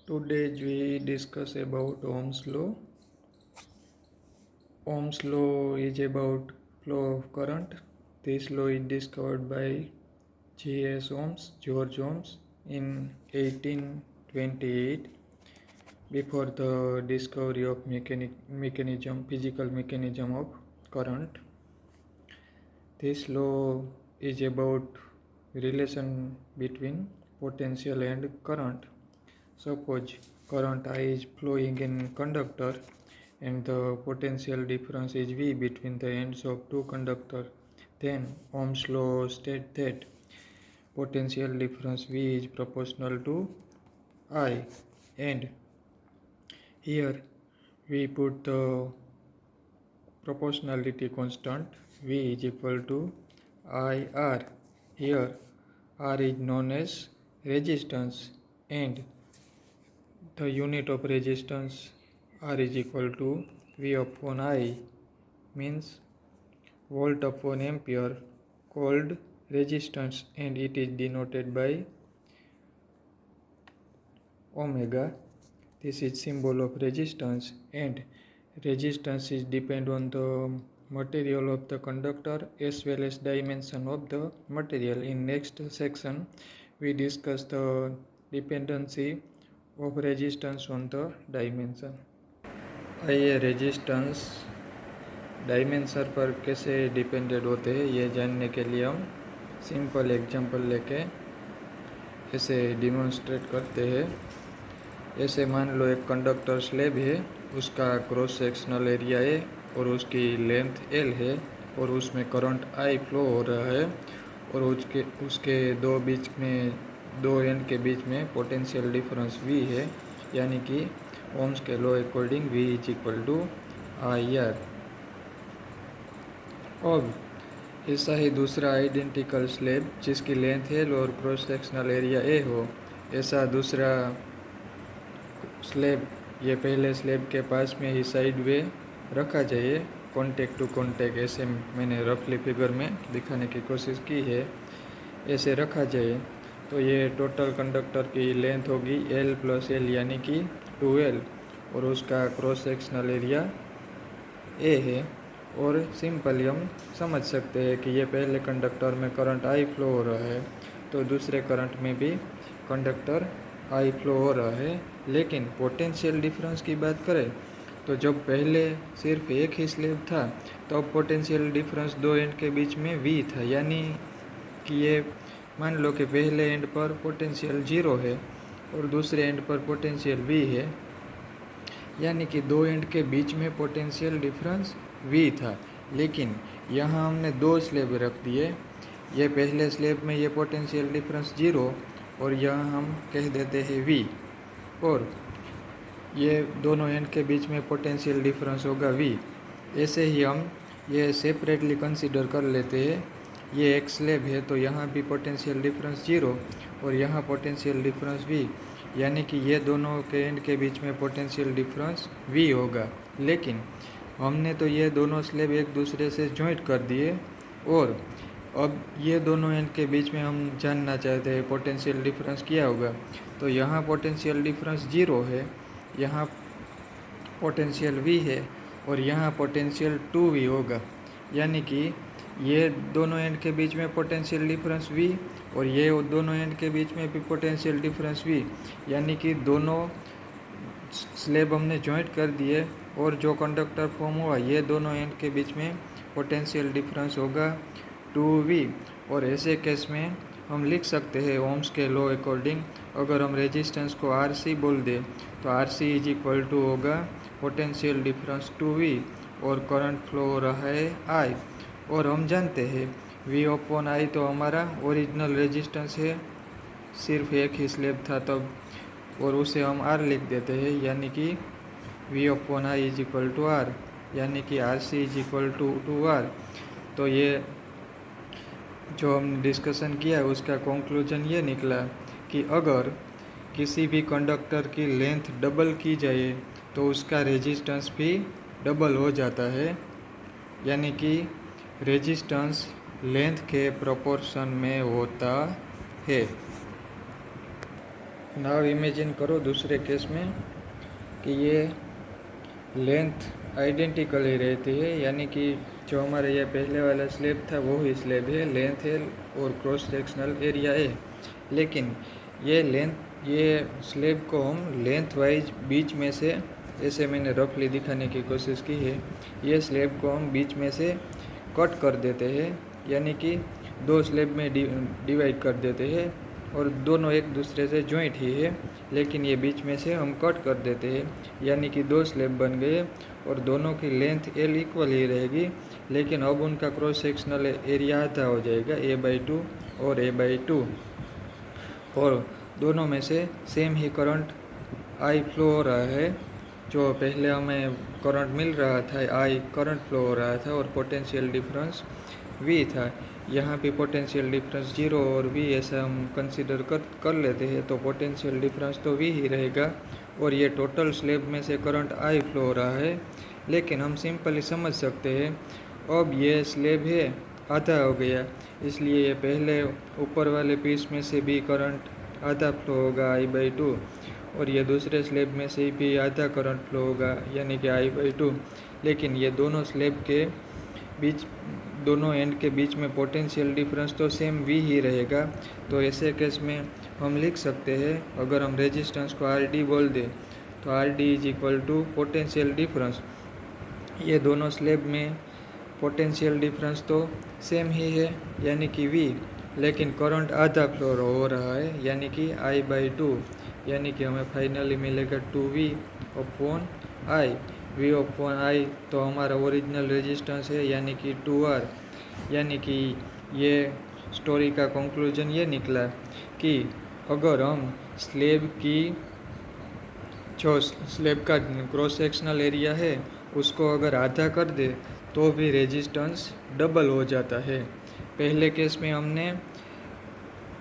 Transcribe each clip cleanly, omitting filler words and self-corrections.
Today we discuss about Ohm's law. Ohm's law is about flow of current. This law is discovered by G.S. Ohms, George Ohms in 1828 before the discovery of physical mechanism of current. This law is about relation between potential and current. Suppose current I is flowing in conductor and the potential difference is V between the ends of two conductors. Then Ohm's law states that potential difference V is proportional to I, and here we put the proportionality constant V is equal to IR. Here R is known as resistance and the unit of resistance R is equal to V upon I, means volt upon ampere, called resistance, and it is denoted by omega. This is symbol of resistance, and resistance is depend on the material of the conductor as well as dimension of the material. In next section we discuss the dependency of resistance on the dimension. आइए resistance dimension पर कैसे depended होते हैं ये जानने के लिए हम सिंपल एग्जांपल लेके ऐसे डिमॉन्स्ट्रेट करते हैं। ऐसे मान लो एक कंडक्टर स्लैब है, उसका क्रॉस सेक्शनल एरिया है और उसकी लेंथ L है और उसमें करंट I फ्लो हो रहा है और उसके दो एंड के बीच में पोटेंशियल डिफरेंस V है, यानी कि ओम्स के law according V is equal to IR। अब ऐसा ही दूसरा आइडेंटिकल स्लैब जिसकी लेंथ L और क्रॉस सेक्शनल एरिया A हो, ऐसा दूसरा स्लैब ये पहले स्लैब के पास में ही साइड वे रखा जाए, कॉन्टेक्ट टू कॉन्टेक्ट, ऐसे मैंने रफली फिगर में दिखाने की कोशिश की है। ऐसे रखा जाए तो ये टोटल कंडक्टर की लेंथ होगी L प्लस L यानी कि 2L और उसका क्रॉस सेक्शनल एरिया A है। और सिंपली हम समझ सकते हैं कि ये पहले कंडक्टर में करंट I फ्लो हो रहा है तो दूसरे करंट में भी कंडक्टर I फ्लो हो रहा है। लेकिन पोटेंशियल डिफरेंस की बात करें तो जब पहले सिर्फ एक ही स्लैब था तो अब पोटेंशियल डिफरेंस दो एंड के बीच में V था, यानी कि ये मान लो कि पहले एंड पर पोटेंशियल 0 है और दूसरे एंड पर पोटेंशियल V है, यानी कि दो एंड के बीच में पोटेंशियल डिफरेंस V था। लेकिन यहाँ हमने दो स्लैब रख दिए, ये पहले स्लैब में ये पोटेंशियल डिफरेंस 0 और यहाँ हम कह देते हैं V, और ये दोनों एंड के बीच में पोटेंशियल डिफरेंस होगा V। ऐसे ही हम ये सेपरेटली कंसीडर कर लेते हैं। ये एक स्लैब है तो यहाँ भी पोटेंशियल डिफरेंस 0 और यहाँ पोटेंशियल डिफरेंस V, यानी कि ये दोनों के एंड के बीच में पोटेंशियल डिफरेंस V होगा। लेकिन हमने तो ये दोनों स्लैब एक दूसरे से जॉइंट कर दिए और अब ये दोनों एंड के बीच में हम जानना चाहते हैं पोटेंशियल डिफरेंस क्या होगा। तो यहाँ पोटेंशियल डिफरेंस 0 है, यहाँ पोटेंशियल V है और यहाँ पोटेंशियल 2V होगा, यानी कि ये दोनों एंड के बीच में पोटेंशियल डिफरेंस V और ये दोनों एंड के बीच में भी पोटेंशियल डिफरेंस V, यानी कि दोनों स्लैब हमने जॉइंट कर दिए और जो कंडक्टर फॉर्म हुआ ये दोनों एंड के बीच में पोटेंशियल डिफरेंस होगा 2V। और ऐसे केस में हम लिख सकते हैं ओम्स के लॉ अकॉर्डिंग, अगर हम रेजिस्टेंस को RC बोल दें तो RC इज इक्वल टू होगा पोटेंशियल डिफरेंस 2V और करंट फ्लो हो रहा है I, और हम जानते हैं V अपॉन I तो हमारा ओरिजिनल रेजिस्टेंस है, सिर्फ एक ही स्लैब था तब, और उसे हम R लिख देते हैं, यानी कि V upon I is equal to R, यानी कि RC is equal to R। तो ये जो हमने डिस्कशन किया है उसका कंक्लूजन ये निकला कि अगर किसी भी कंडक्टर की लेंथ डबल की जाए तो उसका रेजिस्टेंस भी डबल हो जाता है, यानी कि रेजिस्टेंस लेंथ के प्रोपोर्शन में होता है। नाउ इमेजिन करो दूसरे केस में कि ये लेंथ आइडेंटिकल ही रहती है, यानी कि जो हमारे ये पहले वाला स्लैब था वो ही स्लैब है, लेंथ है और क्रॉस सेक्शनल एरिया है। लेकिन ये स्लैब को हम लेंथ वाइज बीच में से, ऐसे मैंने रफली दिखाने की कोशिश की है, ये स्लैब को हम बीच में से कट कर देते हैं, यानी कि दो स्लैब में डिवाइड कर देते हैं और दोनों एक दूसरे से जॉइंट ही है, लेकिन ये बीच में से हम कट कर देते हैं, यानी कि दो स्लैब बन गए और दोनों की लेंथ एल इक्वल ही रहेगी, लेकिन अब उनका क्रॉस सेक्शनल एरिया आधा हो जाएगा a/2 और a/2, और दोनों में से same he current I flow हो रहा है। जो पहले हमें करंट मिल रहा था आई करंट फ्लो हो रहा था और पोटेंशियल डिफरेंस v था। यहाँ भी पोटेंशियल डिफरेंस 0 और v ऐसा हम कंसीडर कर लेते हैं, तो पोटेंशियल डिफरेंस तो v ही रहेगा और ये टोटल स्लैब में से करंट आई फ्लो हो रहा है। लेकिन हम सिंपली समझ सकते हैं, अब ये स्लैब है आधा हो गया, इसलिए ये पहले ऊपर वाले पीस में से भी करंट आधा फ्लो होगा I/2 और ये दूसरे स्लैब में से भी आधा करंट फ्लो होगा, यानी कि I/2। लेकिन ये दोनों स्लैब के बीच, दोनों एंड के बीच में पोटेंशियल डिफरेंस तो सेम v ही रहेगा। तो ऐसे केस में हम लिख सकते हैं, अगर हम रेजिस्टेंस को RD बोल दें तो RD is equal to potential difference. ये दोनों स्लैब में पोटेंशियल डिफरेंस तो सेम ही है, यानी कि v, लेकिन करंट आधा फ्लो हो रहा है, यानी कि I/2, यानी कि हमें फाइनली मिलेगा 2v upon I। v upon I तो हमारा ओरिजिनल रेजिस्टेंस है, यानी कि 2R। यानी कि ये स्टोरी का कंक्लूजन ये निकला कि अगर हम जो स्लैब का क्रॉस सेक्शनल एरिया है उसको अगर आधा कर दे तो भी रेजिस्टेंस डबल हो जाता है। पहले केस में हमने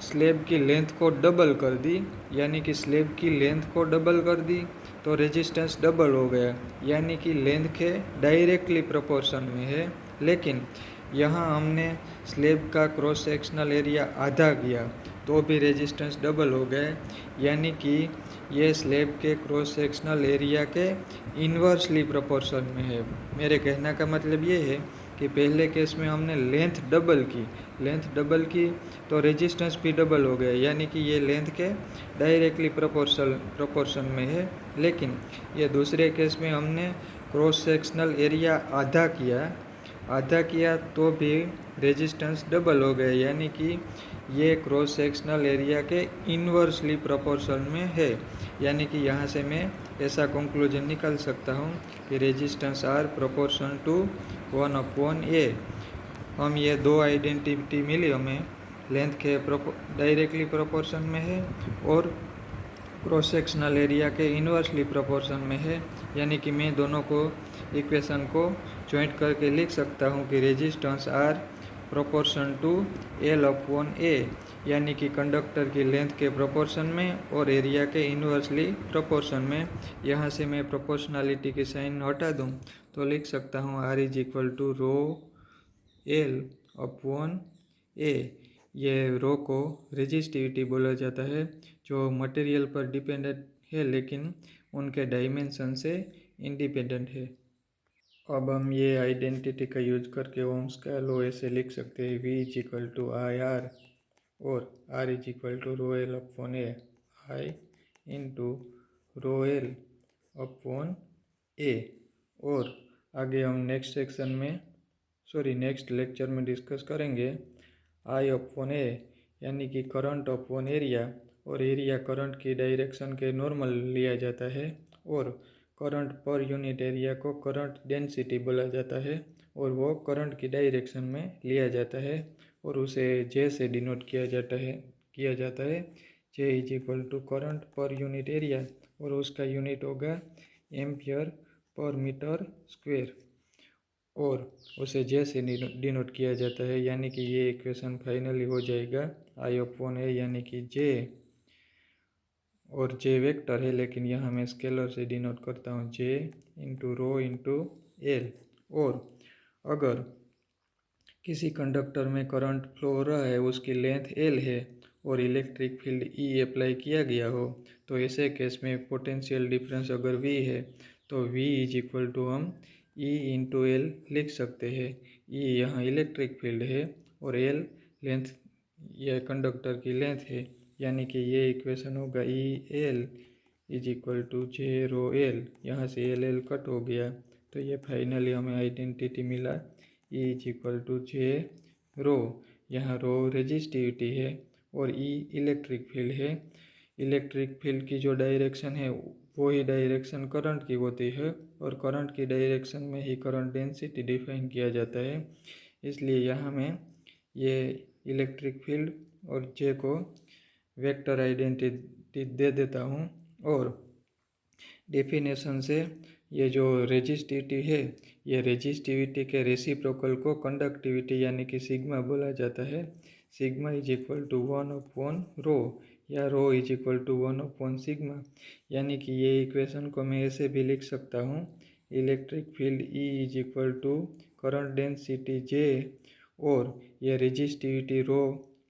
स्लैब की लेंथ को डबल कर दी, यानी कि स्लैब की लेंथ को डबल कर दी तो रेजिस्टेंस डबल हो गया, यानी कि लेंथ के डायरेक्टली प्रोपोर्शन में है। लेकिन यहाँ हमने स्लैब का क्रॉस सेक्शनल एरिया आधा किया तो भी रेजिस्टेंस डबल हो गए, यानी कि ये स्लैब के क्रॉस सेक्शनल एरिया के इन्वर्सली प्रोपोर्शन में है। मेरे कहने का मतलब ये है कि पहले केस में हमने लेंथ डबल की तो रेजिस्टेंस भी डबल हो गया, यानी कि ये लेंथ के डायरेक्टली प्रोपोर्शन में है। लेकिन ये दूसरे केस में हमने क्रॉस सेक्शनल एरिया आधा किया तो भी रेजिस्टेंस डबल हो गया, यानी कि ये क्रॉस सेक्शनल एरिया के इन्वर्सली प्रोपोर्शन में है। यानी कि यहाँ से मैं ऐसा कंक्लूजन निकाल सकता हूँ कि resistance R proportion to 1/a। हम ये दो आइडेंटिटी मिली हमें, लेंथ के डायरेक्टली प्रोपोर्शन में है और क्रॉस सेक्शनल एरिया के इन्वर्सली प्रोपोर्शन में है, यानी कि मैं दोनों को इक्वेशन को ज्वाइंट करके लिख सकता हूँ कि resistance R proportion to L/A, यानी कि कंडक्टर की लेंथ के प्रोपोर्शन में और एरिया के इन्वर्सली प्रोपोर्शन में। यहाँ से मैं प्रोपोर्शनलिटी की साइन हटा दूँ तो लिख सकता हूँ R is equal to rho L/A। ये रो को रेजिस्टिविटी बोला जाता है, जो मटेरियल पर डिपेंडेंट है लेकिन उनके डायमेंशन से इंडिपेंडेंट है। अब हम ये आइडेंटिटी का यूज करके ओम्स का लॉ ऐसे लिख सकते हैं, V is equal to IR और R is equal to rho L/A, I into rho L/A। और आगे हम नेक्स्ट लेक्चर में डिस्कस करेंगे I/A, यानी कि करंट अपॉन एरिया, और एरिया करंट की डायरेक्शन के नॉर्मल लिया जाता है और करंट पर यूनिट एरिया को करंट डेंसिटी बोला जाता है और वो करंट की डायरेक्शन में लिया जाता है और उसे J से डिनोट किया जाता है। J is equal to current per unit area और उसका यूनिट होगा एम्पियर पर मीटर स्क्वायर और उसे J से डिनोट किया जाता है, यानी कि ये इक्वेशन फाइनली हो जाएगा I/A, यानी कि J, और J वेक्टर है लेकिन यहाँ मैं स्केलर से डिनोट करता हूँ J into rho into L। और अगर किसी कंडक्टर में करंट फ्लो हो रहा है, उसकी लेंथ L है और इलेक्ट्रिक फील्ड ई अप्लाई किया गया हो, तो ऐसे केस में पोटेंशियल डिफरेंस अगर वी है तो वी इज इक्वल टू हम ई इंटू एल लिख सकते हैं। ई यहाँ इलेक्ट्रिक फील्ड है और एल लेंथ, यह कंडक्टर की लेंथ है, यानी कि ये इक्वेशन होगा E L is equal to J rho L. यहाँ से एल एल कट हो गया, तो ये फाइनली हमें आइडेंटिटी मिला ई इज इक्वल टू जे रो। यहाँ रो रेजिस्टिविटी है और ई इलेक्ट्रिक फील्ड है। इलेक्ट्रिक फील्ड की जो डायरेक्शन है वो ही डायरेक्शन करंट की होती है, और करंट की डायरेक्शन में ही करंट डेंसिटी डिफाइन किया जाता है। इसलिए यहाँ मैं ये इलेक्ट्रिक फील्ड और जे को वेक्टर आइडेंटिटी दे देता हूँ। और डेफिनेशन से ये जो रेजिस्टिविटी है, ये रेजिस्टिविटी के रेसिप्रोकल को कंडक्टिविटी यानी कि सिग्मा बोला जाता है। सिग्मा इज इक्वल टू 1/रो या रो इज इक्वल टू 1/सिग्मा, यानी कि ये इक्वेशन को मैं ऐसे भी लिख सकता हूँ, electric field E is equal to current density J और ये रेजिस्टिविटी रो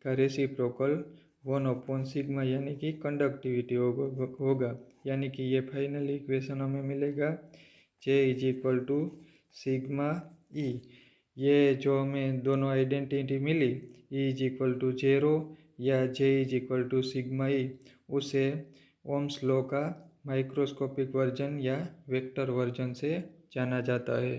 का रेसिप्रोकल 1/सिग्मा यानी कि कंडक्टिविटी होगा। यानी कि ये फाइनल इक्वेशन हमें मिलेगा J is equal to sigma E. ये जो हमें दोनों आइडेंटिटी मिली, E is equal to zero या J is equal to sigma E, उसे ओम्स लॉ का माइक्रोस्कोपिक वर्जन या वेक्टर वर्जन से जाना जाता है।